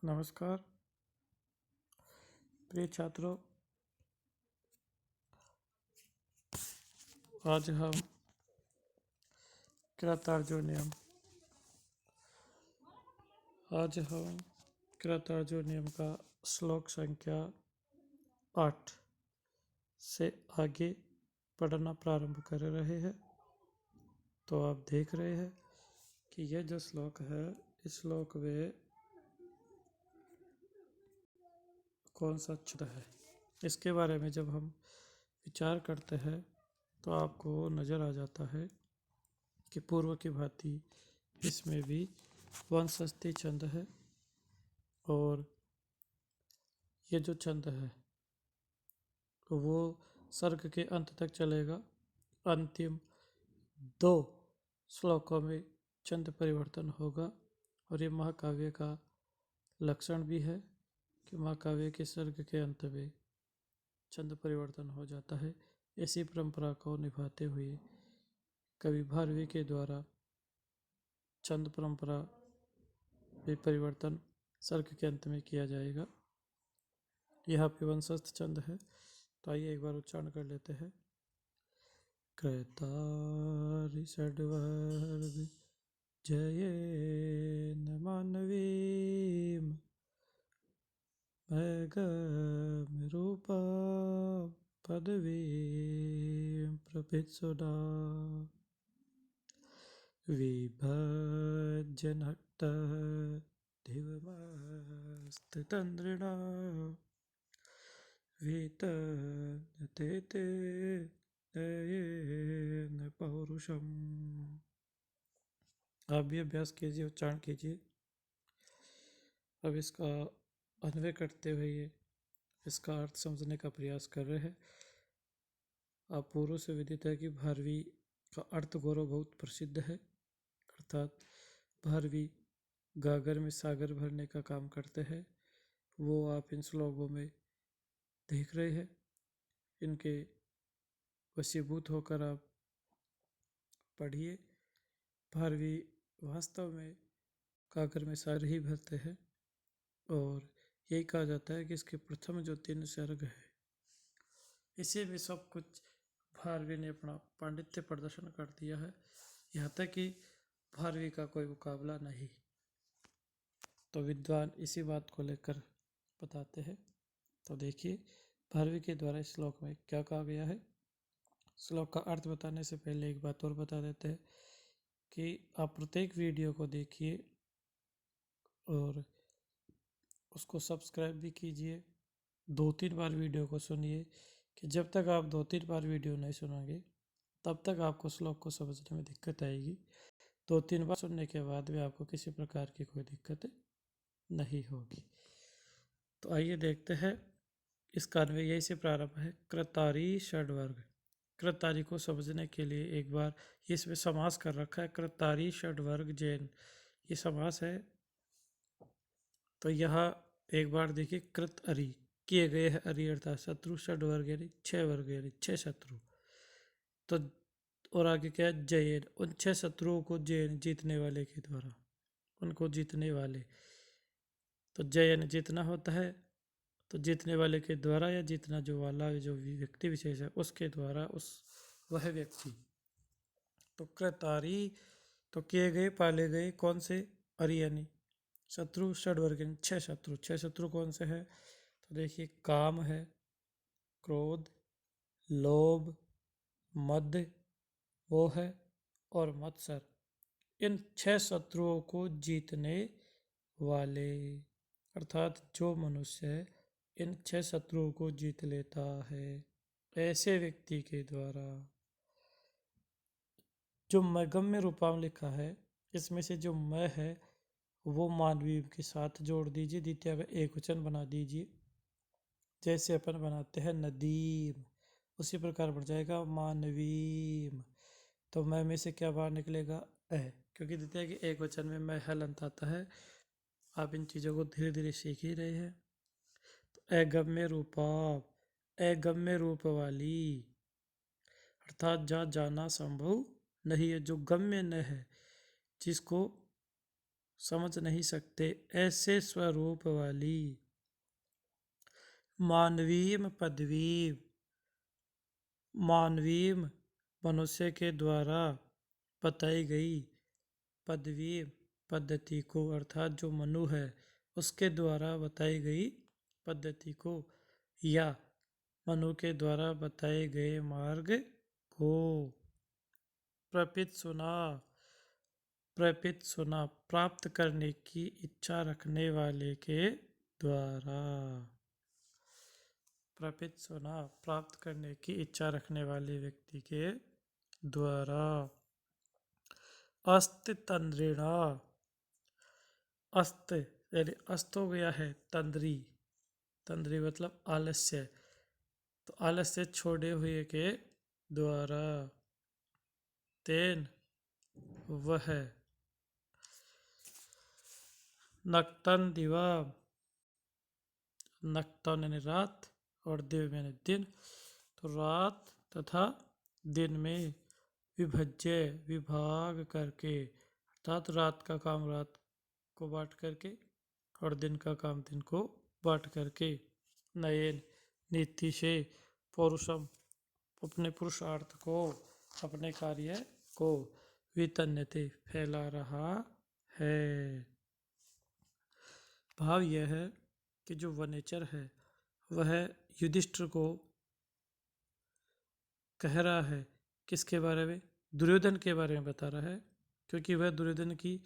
नमस्कार प्रिय छात्रों। आज हम कृतार्जुन नियम नियम का श्लोक संख्या 8 से आगे पढ़ना प्रारंभ कर रहे हैं। तो आप देख रहे हैं कि यह जो श्लोक है, इस श्लोक में कौन सा छंद है, इसके बारे में जब हम विचार करते हैं तो आपको नज़र आ जाता है कि पूर्व की भांति इसमें भी वंशस्थी छंद है और ये जो छंद है वो सर्ग के अंत तक चलेगा। अंतिम 2 श्लोकों में छंद परिवर्तन होगा और ये महाकाव्य का लक्षण भी है कि महाकाव्य के सर्ग के अंत में छंद परिवर्तन हो जाता है। इसी परंपरा को निभाते हुए कवि भारवी के द्वारा छंद परंपरा में परिवर्तन सर्ग के अंत में किया जाएगा। यहाँ पे वंशस्थ छंद है, तो आइए एक बार उच्चारण कर लेते हैं। कृतारि षड्वर्ग जयेन मानवीं मैगमरूपा पदवीं प्रभित्सुना विभज्यनक्त दिवमस्ततन्द्रिणा वीतन्यते ते नयेन पौरुषम्। आप भी अभ्यास कीजिए, उच्चारण कीजिए। अब इसका अन्वय करते हुए इसका अर्थ समझने का प्रयास कर रहे हैं। आप पूर्व से विदित है कि भारवी का अर्थ गौरव बहुत प्रसिद्ध है, अर्थात भारवी गागर में सागर भरने का काम करते हैं। वो आप इन श्लोकों में देख रहे हैं। इनके वशीभूत होकर आप पढ़िए। भारवी वास्तव में गागर में सागर ही भरते हैं और यही कहा जाता है कि इसके प्रथम जो 3 सर्ग है, इसी में सब कुछ भारवी ने अपना पांडित्य प्रदर्शन कर दिया है। यहाँ तक कि भारवी का कोई मुकाबला नहीं। तो विद्वान इसी बात को लेकर बताते हैं। तो देखिए भारवी के द्वारा इस श्लोक में क्या कहा गया है। श्लोक का अर्थ बताने से पहले एक बात और बता देते हैं कि आप प्रत्येक वीडियो को देखिए और उसको सब्सक्राइब भी कीजिए। 2-3 बार वीडियो को सुनिए कि जब तक आप 2-3 बार वीडियो नहीं सुनेंगे तब तक आपको श्लोक को समझने में दिक्कत आएगी। 2-3 बार सुनने के बाद भी आपको किसी प्रकार की कोई दिक्कत नहीं होगी। तो आइए देखते हैं। इसका अन्वय यही से प्रारंभ है। कृतारि षड्वर्ग। कृतारि को समझने के लिए एक बार इसमें समास कर रखा है, कृतारि षड्वर्ग जैन, ये समास है। तो यहाँ एक बार देखिए, कृत अरि किए गए हैं, अरि अर्थात शत्रु, षड्वर्ग यानी 6 वर्ग यानी 6 शत्रु। तो और आगे क्या है, जयन, उन 6 शत्रुओं को जयन जीतने वाले के द्वारा, उनको जीतने वाले। तो जयन जीतना होता है, तो जीतने वाले के द्वारा या जीतना जो वाला जो व्यक्ति विशेष है उसके द्वारा, उस वह व्यक्ति। तो कृतारि तो किए गए, पाले गए, कौन से, अरि यानी शत्रु, षड्वर्ग 6 शत्रु। 6 शत्रु कौन से है, तो देखिए काम है, क्रोध, लोभ, मद, मोह और मत्सर। इन 6 शत्रुओं को जीतने वाले, अर्थात जो मनुष्य इन 6 शत्रुओं को जीत लेता है, ऐसे व्यक्ति के द्वारा। जो मैगम्य रूपाम लिखा है, इसमें से जो मैं है वो मानवीय के साथ जोड़ दीजिए, द्वितीय का एक वचन बना दीजिए। जैसे अपन बनाते हैं नदीम, उसी प्रकार बढ़ जाएगा मानवीम। तो मैं में से क्या बाहर निकलेगा, क्योंकि द्वितीय के एक वचन में मैं हलंत आता है। आप इन चीज़ों को धीरे धीरे सीख ही रहे हैं। तो अगम्य रूपाप, अगम्य रूप वाली, अर्थात जहाँ जाना संभव नहीं है, जो गम्य न है, जिसको समझ नहीं सकते ऐसे स्वरूप वाली मानवीय पदवी, मानवीय मनुष्य के द्वारा बताई गई पदवी पद्धति को, अर्थात जो मनु है उसके द्वारा बताई गई पद्धति को, या मनु के द्वारा बताए गए मार्ग को प्रपित सुना प्राप्त करने की इच्छा रखने वाले के द्वारा, प्रपित सुना प्राप्त करने की इच्छा रखने वाले व्यक्ति के द्वारा। अस्त तंद्रिणा, अस्त यानी अस्त हो गया है तंद्री, तंद्री मतलब आलस्य, तो आलस्य छोड़े हुए के द्वारा, तेन वह, नक्तन दिवा, नक्तन यानी रात और दिव यानी दिन, तो रात तथा दिन में विभज्य विभाग करके, अर्थात रात का काम रात को बांट करके और दिन का काम दिन को बांट करके, नयन नीति से पौरुषम अपने पुरुषार्थ को, अपने कार्य को, वितन्यते फैला रहा है। भाव यह है कि जो वनेचर है वह युधिष्ठिर को कह रहा है, किसके बारे में, दुर्योधन के बारे में बता रहा है, क्योंकि वह दुर्योधन की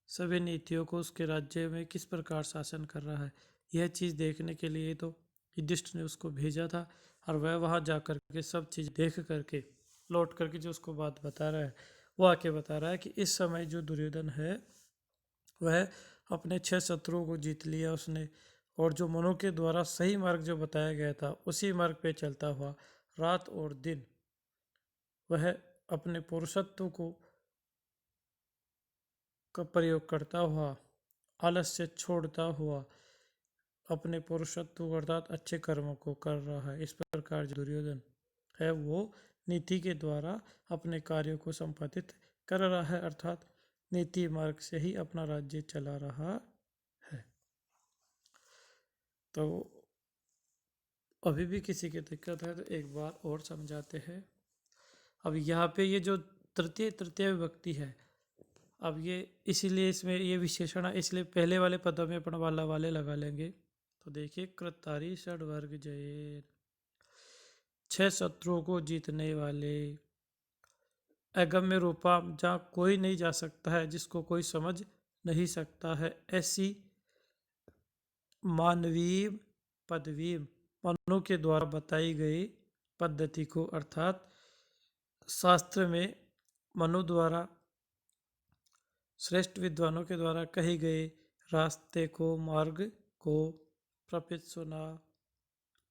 सभी नीतियों को उसके राज्य में किस प्रकार शासन कर रहा है, यह चीज़ देखने के लिए तो युधिष्ठिर ने उसको भेजा था, और वह वहाँ जा कर के सब चीज़ देख करके लौट करके जो उसको बात बता रहा है, वो आके बता रहा है कि इस समय जो दुर्योधन है वह अपने 6 शत्रुओं को जीत लिया उसने, और जो मनु के द्वारा सही मार्ग जो बताया गया था उसी मार्ग पे चलता हुआ रात और दिन वह अपने पुरुषत्व को का प्रयोग करता हुआ, आलस्य छोड़ता हुआ अपने पुरुषत्व अर्थात अच्छे कर्मों को कर रहा है। इस प्रकार जो दुर्योधन है वो नीति के द्वारा अपने कार्यों को संपादित कर रहा है, अर्थात नीति मार्ग से ही अपना राज्य चला रहा है। तो अभी भी किसी की दिक्कत है तो एक बार और समझाते हैं। अब यहाँ पे ये जो तृतीय विभक्ति है, अब ये इसीलिए इसमें ये विशेषण इसलिए पहले वाले पदों में अपन वाला वाले लगा लेंगे। तो देखिए, कृतारी षड वर्ग जय, 6 शत्रुओं को जीतने वाले, अगम्य रूपा जहाँ कोई नहीं जा सकता है, जिसको कोई समझ नहीं सकता है, ऐसी मानवीय पदवी मनु के द्वारा बताई गई पद्धति को, अर्थात शास्त्र में मनु द्वारा श्रेष्ठ विद्वानों के द्वारा कही गए रास्ते को, मार्ग को प्रपित सुना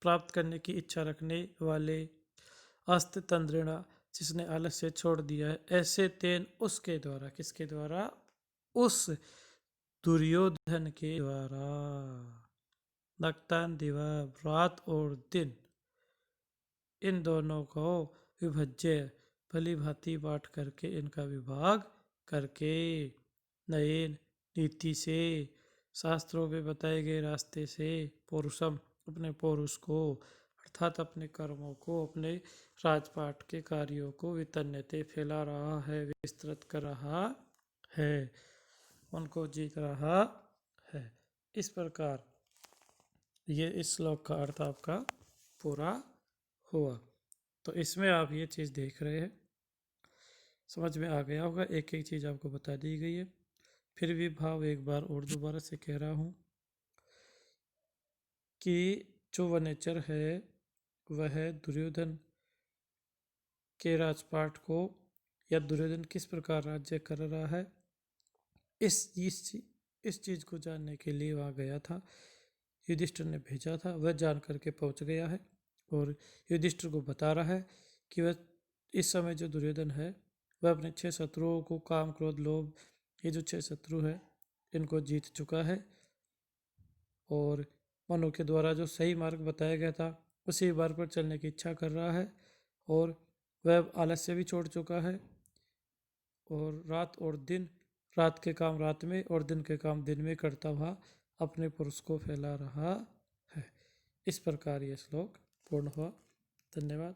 प्राप्त करने की इच्छा रखने वाले, अस्त तंद्रिणा जिसने आलस्य छोड़ दिया है, ऐसे तेन उसके द्वारा, किसके द्वारा, उस दुर्योधन के द्वारा, नक्तान दिवा रात और दिन इन दोनों को विभज्य भली भांति बांट करके इनका विभाग करके, नयन नीति से शास्त्रों में बताए गए रास्ते से, पौरुषम अपने पौरुष को अर्थात अपने कर्मों को, अपने राजपाट के कार्यों को, वितन्यते फैला रहा है, विस्तृत कर रहा है, उनको जीत रहा है। इस प्रकार ये इस श्लोक का अर्थ आपका पूरा हुआ। तो इसमें आप ये चीज़ देख रहे हैं, समझ में आ गया होगा, एक एक चीज़ आपको बता दी गई है। फिर भी भाव एक बार और दोबारा से कह रहा हूँ कि जो वनेचर है वह दुर्योधन के राजपाट को, या दुर्योधन किस प्रकार राज्य कर रहा है, इस चीज़ को जानने के लिए वहाँ गया था, युधिष्ठिर ने भेजा था, वह जान करके पहुँच गया है और युधिष्ठिर को बता रहा है कि वह इस समय जो दुर्योधन है वह अपने 6 शत्रुओं को, काम क्रोध लोभ, ये जो 6 शत्रु है इनको जीत चुका है, और मनु के द्वारा जो सही मार्ग बताया गया था उसी मार्ग पर चलने की इच्छा कर रहा है, और वह आलस्य भी छोड़ चुका है, और रात और दिन, रात के काम रात में और दिन के काम दिन में करता हुआ अपने पुरुष को फैला रहा है। इस प्रकार ये श्लोक पूर्ण हुआ। धन्यवाद।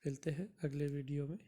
मिलते हैं अगले वीडियो में।